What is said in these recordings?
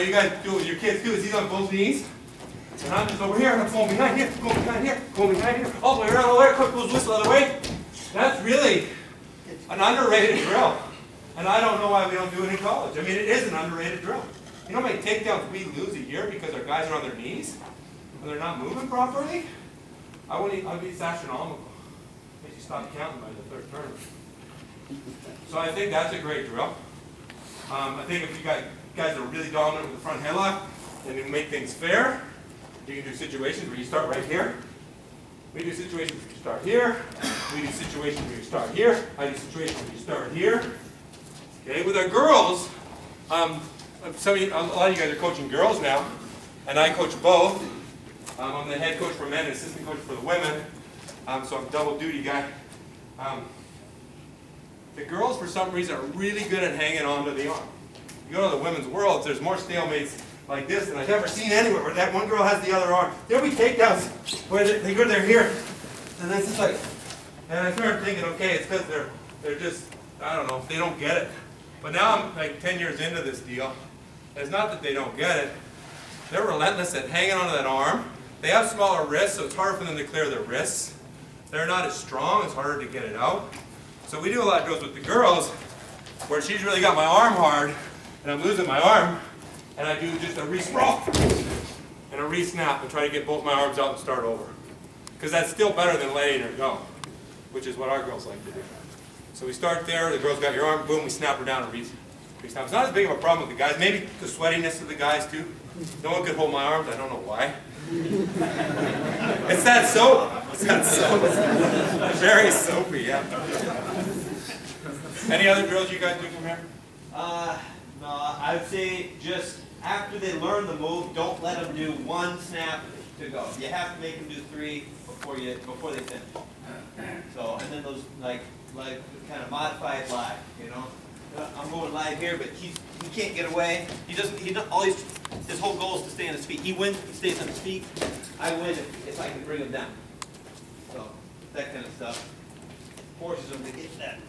you guys do with your kids too is he's on both knees. And I'm just over here, and I'm going behind here, going behind here, going behind here, all the way around, all the way, quick goes whistle the other way. That's really an underrated drill. And I don't know why we don't do it in college. I mean, it is an underrated drill. You know how many takedowns we lose a year because our guys are on their knees? And they're not moving properly? It's astronomical. Makes you stop counting by the third turn. So I think that's a great drill. I think if you guys are really dominant with the front headlock, and you make things fair, you can do situations where you start right here. We do situations where you start here. We do situations where you start here. I do situations where you start here. Okay, with our girls, a lot of you guys are coaching girls now, and I coach both. I'm the head coach for men and assistant coach for the women, so I'm a double duty guy. The girls, for some reason, are really good at hanging on to the arm. You go to the women's worlds, there's more stalemates like this than I've ever seen anywhere, where that one girl has the other arm. There'll be takedowns where they go, they're here, and it's just like, and I started thinking, okay, it's because they're just, I don't know, they don't get it. But now I'm like 10 years into this deal. It's not that they don't get it. They're relentless at hanging onto that arm. They have smaller wrists, so it's harder for them to clear their wrists. They're not as strong, it's harder to get it out. So we do a lot of drills with the girls where she's really got my arm hard, and I'm losing my arm, and I do just a re-sprawl and a re-snap and try to get both my arms out and start over. Because that's still better than letting her go, which is what our girls like to do. So we start there, the girl's got your arm, boom, we snap her down and re-snap. It's not as big of a problem with the guys, maybe the sweatiness of the guys too. No one could hold my arms, I don't know why. It's that soap. It's that soap. It's very soapy, yeah. Any other drills you guys do from here? No, I would say just after they learn the move, don't let them do one snap to go. You have to make them do 3 before they finish. So, and then those like kind of modified live, you know. I'm going live here, but he can't get away. His whole goal is to stay on his feet. He wins if he stays on his feet. I win if I can bring him down. So that kind of stuff forces him to get that.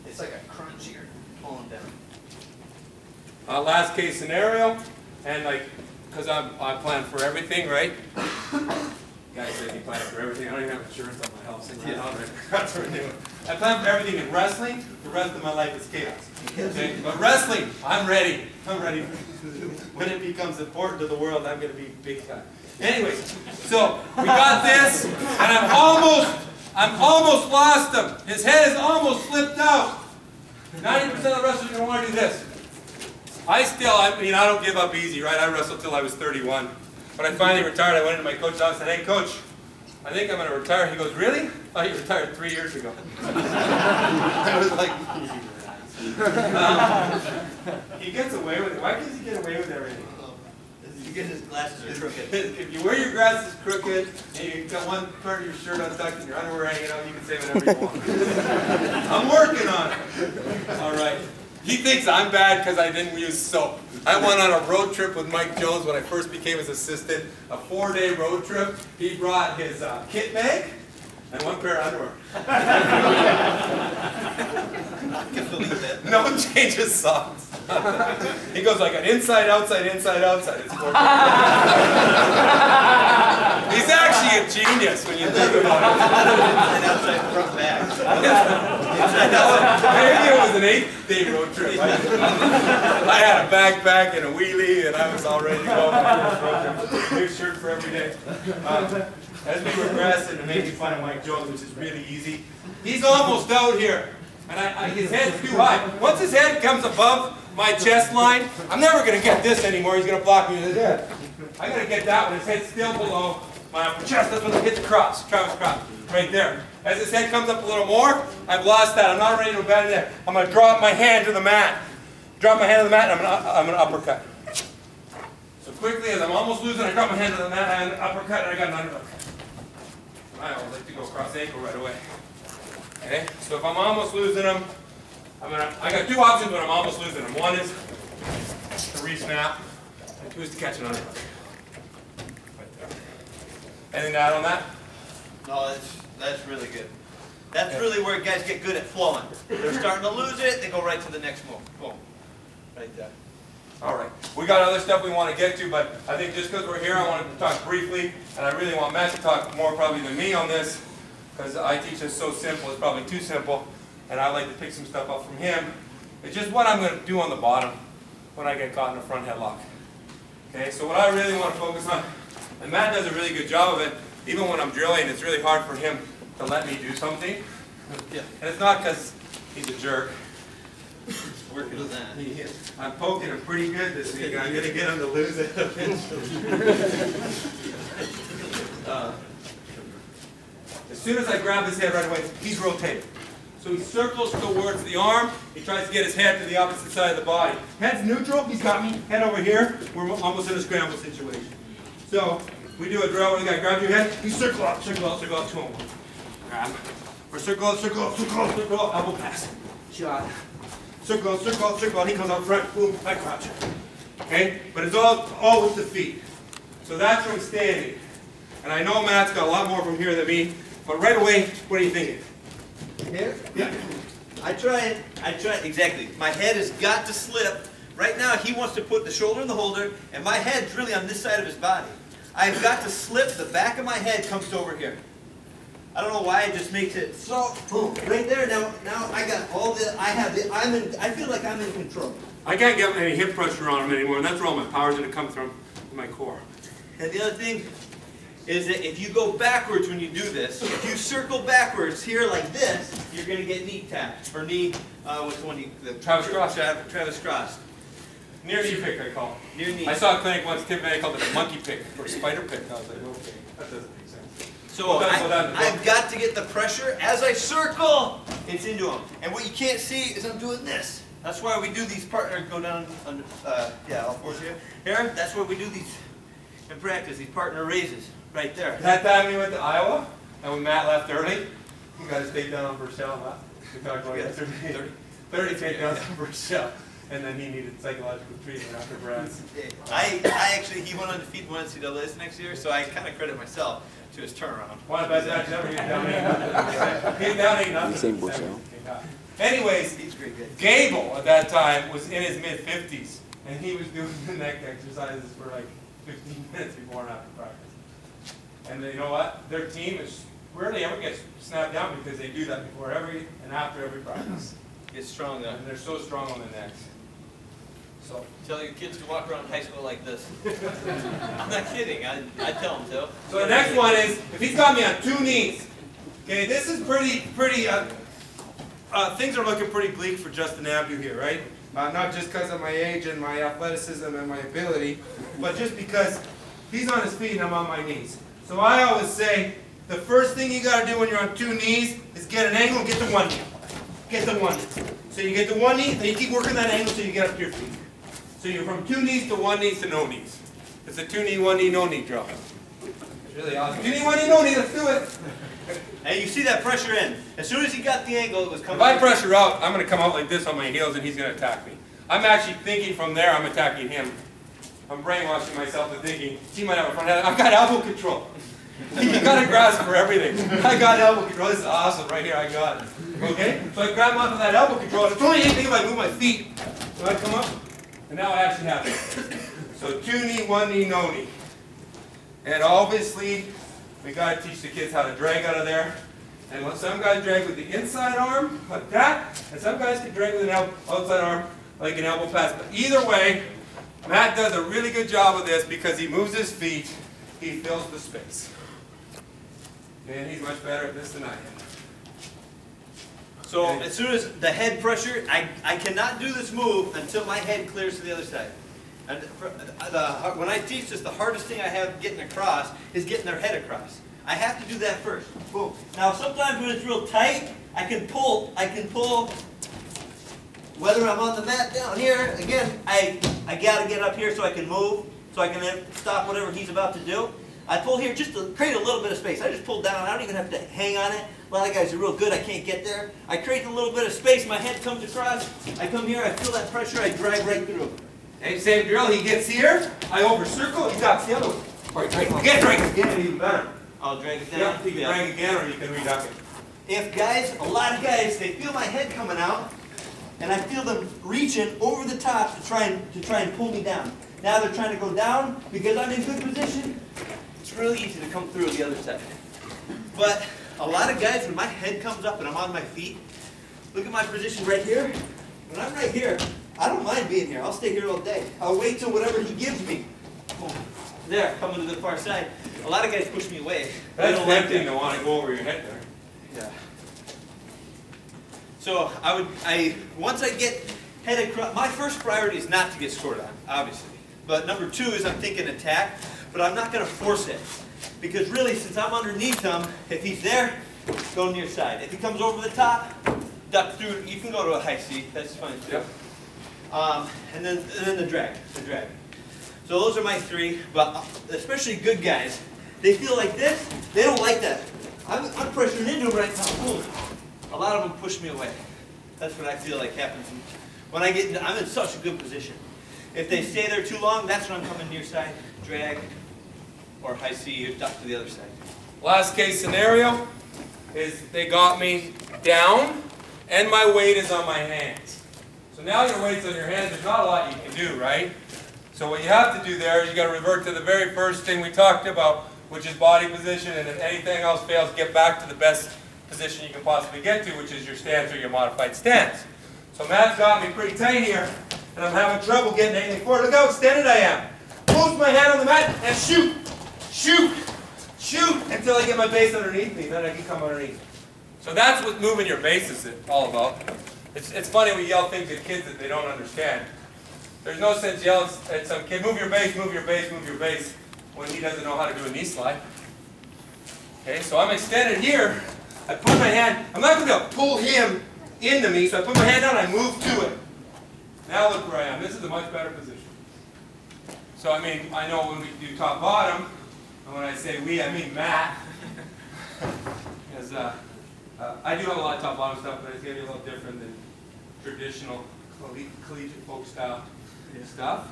It's like a crunch here, pull him down. Last case scenario, and like, because I plan for everything, right? Guys say he plans for everything. I don't even have insurance on my house. I plan for everything in wrestling. The rest of my life is chaos. Okay? But wrestling, I'm ready. I'm ready. When it becomes important to the world, I'm going to be big time. Anyways, so we got this, and I'm almost lost him. His head is almost slipped out. 90% of the wrestlers are going to want to do this. I mean, I don't give up easy, right? I wrestled till I was 31. When I finally retired, I went into my coach's office and said, hey, coach, I think I'm going to retire. He goes, really? I thought you retired 3 years ago. I was like, he gets away with it. Why does he get away with everything? Because his glasses are crooked. If you wear your glasses crooked and you've got one part of your shirt untucked and your underwear hanging out, you can say whatever you want. I'm working on it. All right. He thinks I'm bad because I didn't use soap. I went on a road trip with Mike Jones when I first became his assistant, a 4-day road trip. He brought his kit bag and one pair of underwear. I can believe that. No change of socks. He goes like an inside, outside, inside, outside. It's He's actually a genius when you think about it. Inside, outside, front, back. Maybe it was an 8-day road trip. I had a backpack and a wheelie, and I was all ready to go on my road trip. New shirt for every day. As we progress into making fun of Mike Jones, which is really easy, he's almost out here, and his head's too high. Once his head comes above my chest line, I'm never going to get this anymore. He's going to block me with his head. I got to get that one. His head's still below my upper chest. That's when I hit the cross, Travis cross, right there. As his head comes up a little more, I've lost that. I'm not ready to abandon that. I'm going to drop my hand to the mat. Drop my hand to the mat, and I'm going to uppercut. So quickly, as I'm almost losing, I drop my hand to the mat, and uppercut, and I got an underhook. I always like to go cross ankle right away. Okay, so if I'm almost losing them, I got 2 options when I'm almost losing them. One is to re-snap, and 2 is to catch an underhook. Right there. Anything to add on that? No, that's really good. That's really where guys get good at flowing. They're starting to lose it, they go right to the next move. Boom. Right there. All right. We got other stuff we want to get to, but I think just because we're here, I want to talk briefly, and I really want Matt to talk more probably than me on this, because I teach this so simple, it's probably too simple, and I like to pick some stuff up from him. It's just what I'm going to do on the bottom when I get caught in a front headlock. Okay, so what I really want to focus on, and Matt does a really good job of it, even when I'm drilling, it's really hard for him to let me do something. Yeah. And it's not because he's a jerk. Working on that. I'm poking him pretty good this week, and I'm going to get him to lose it eventually. As soon as I grab his head right away, he's rotated. So he circles towards the arm. He tries to get his head to the opposite side of the body. Head's neutral. He's got me. Head over here. We're almost in a scramble situation. So we do a drill where the guy grabs your head. You circle up, circle up, circle up, 2 on 1. Grab. Or circle up, circle up, circle up, circle up. Elbow pass. Shot. Circle, circle, circle, he comes out front, boom, I crouch. Okay? But it's all with the feet. So that's from standing. And I know Matt's got a lot more from here than me, but right away, what are you thinking? Here? Yeah. I try it, exactly. My head has got to slip. Right now, he wants to put the shoulder in the holder, and my head's really on this side of his body. I've got to slip, the back of my head comes over here. I don't know why it just makes it so, boom, right there. Now I got all the, I feel like I'm in control. I can't get any hip pressure on him anymore, and that's where all my power's going to come from, in my core. And the other thing is that if you go backwards when you do this, if you circle backwards here like this, you're going to get knee tapped, or knee, what's the one, Travis Cross. Travis Cross. Near knee pick, I call it. Near knee. I saw a clinic once, Tim May called it a monkey pick, or a spider pick. I was like, okay, that doesn't make sense. So I've got to get the pressure as I circle. It's into him. And what you can't see is I'm doing this. That's why we do these partner, go down under, yeah, all fours here. Here, that's why we do these in practice, these partner raises, right there. That time we went to Iowa, and when Matt left early, you got his takedown on first shell, huh? We talked about yesterday. 30 takedowns on first shell. And then he needed psychological treatment after Brad's. I actually, he went undefeated in NCAAs next year, so I kind of credit myself to his turnaround. One of the best matches ever. He's down 8-0. He's down 8-0. Anyways, Gable at that time was in his mid-50s, and he was doing the neck exercises for like 15 minutes before and after practice. And you know what? Their team is rarely ever gets snapped down because they do that before every and after every practice. It's strong though. And they're so strong on the necks. So tell your kids to walk around high school like this. I'm not kidding. I tell them to. So the next one is, if he's got me on 2 knees, okay, this is pretty, things are looking pretty bleak for Justin Abdou here, right? Not just because of my age and my athleticism and my ability, but just because he's on his feet and I'm on my knees. So I always say, the first thing you got to do when you're on 2 knees is get an angle and get to 1 knee. Get to 1 knee. So you get to 1 knee, then you keep working that angle until you get up to your feet. So you're from 2 knees to 1 knee to no knees. It's a 2 knee, 1 knee, no knee drill. It's really awesome. 2 knee, 1 knee, no knee, let's do it. And you see that pressure in. As soon as he got the angle, it was coming. If I pressure out, I'm going to come out like this on my heels and he's going to attack me. I'm actually thinking from there I'm attacking him. I'm brainwashing myself into thinking, he might have a front head. I've got elbow control. You got to grasp for everything. I got elbow control. This is awesome. Right here, I got it. Okay? So I grab onto that elbow control. It's only anything if I move my feet. So I come up, and now I actually have it. So 2 knee, 1 knee, no knee. And obviously, we got to teach the kids how to drag out of there. And some guys drag with the inside arm, like that, and some guys can drag with an outside arm, like an elbow pass. But either way, Matt does a really good job of this because he moves his feet, he fills the space. And he's much better at this than I am. So as soon as the head pressure, I cannot do this move until my head clears to the other side. And when I teach this, the hardest thing I have getting across is getting their head across. I have to do that first. Boom. Now sometimes when it's real tight, I can pull, whether I'm on the mat down here, again, I got to get up here so I can move, so I can stop whatever he's about to do. I pull here just to create a little bit of space. I just pull down. I don't even have to hang on it. A lot of guys are real good. I can't get there. I create a little bit of space. My head comes across. I come here. I feel that pressure. I drive right through. Okay, same drill. He gets here. I over circle. He ducks the other way. All right, drag again, even better. I'll drag it down. Yeah, you can drag again or you can reduck it. If guys, a lot of guys, they feel my head coming out, and I feel them reaching over the top to try and pull me down. Now they're trying to go down because I'm in good position. It's really easy to come through the other side. But a lot of guys, when my head comes up and I'm on my feet, look at my position right here. When I'm right here, I don't mind being here. I'll stay here all day. I'll wait till whatever he gives me. There, coming to the far side. A lot of guys push me away. That's tempting to want to go over your head there. Yeah. So once I get head across, my first priority is not to get scored on, obviously. But number 2 is I'm thinking attack, but I'm not going to force it. Because really, since I'm underneath him, if he's there, go near side. If he comes over the top, duck through. You can go to a high C. That's fine too. Yep. And then the drag. So those are my 3. But especially good guys, they feel like this. They don't like that. I'm pressuring into them right now. Boom. A lot of them push me away. That's what I feel like happens when I get. I'm in such a good position. If they stay there too long, that's when I'm coming near side, drag, or high C, or duck to the other side. Last case scenario is they got me down and my weight is on my hands. So now your weight's on your hands, there's not a lot you can do, right? So what you have to do there is you got to revert to the very first thing we talked about, which is body position, and if anything else fails, get back to the best position you can possibly get to, which is your stance or your modified stance. So Matt's got me pretty tight here, and I'm having trouble getting anything forward. Look how extended I am. Post my hand on the mat and shoot, shoot, shoot until I get my base underneath me, then I can come underneath. So that's what moving your base is all about. It's funny we yell things at kids that they don't understand. There's no sense yelling at some kid, move your base, move your base, move your base, when he doesn't know how to do a knee slide. Okay, so I'm extended here. I put my hand, I'm not going to pull him into me, so I put my hand down, I move to it. Now look where I am. This is a much better position. So I mean, I know when we do top bottom, and when I say we, I mean Matt. Because I do have a lot of top bottom stuff, but it's going to be a little different than traditional collegiate folk style stuff.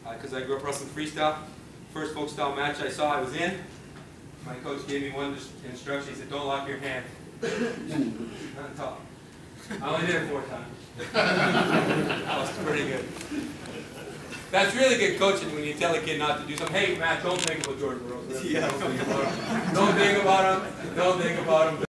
Because I grew up wrestling freestyle. First folk style match I saw, I was in. My coach gave me one instruction. He said, don't lock your hand. Not on top. I only did it 4 times. That was pretty good. That's really good coaching when you tell a kid not to do something. Hey, Matt, don't think about George Burroughs. Yeah. Don't think about him. Don't think about him.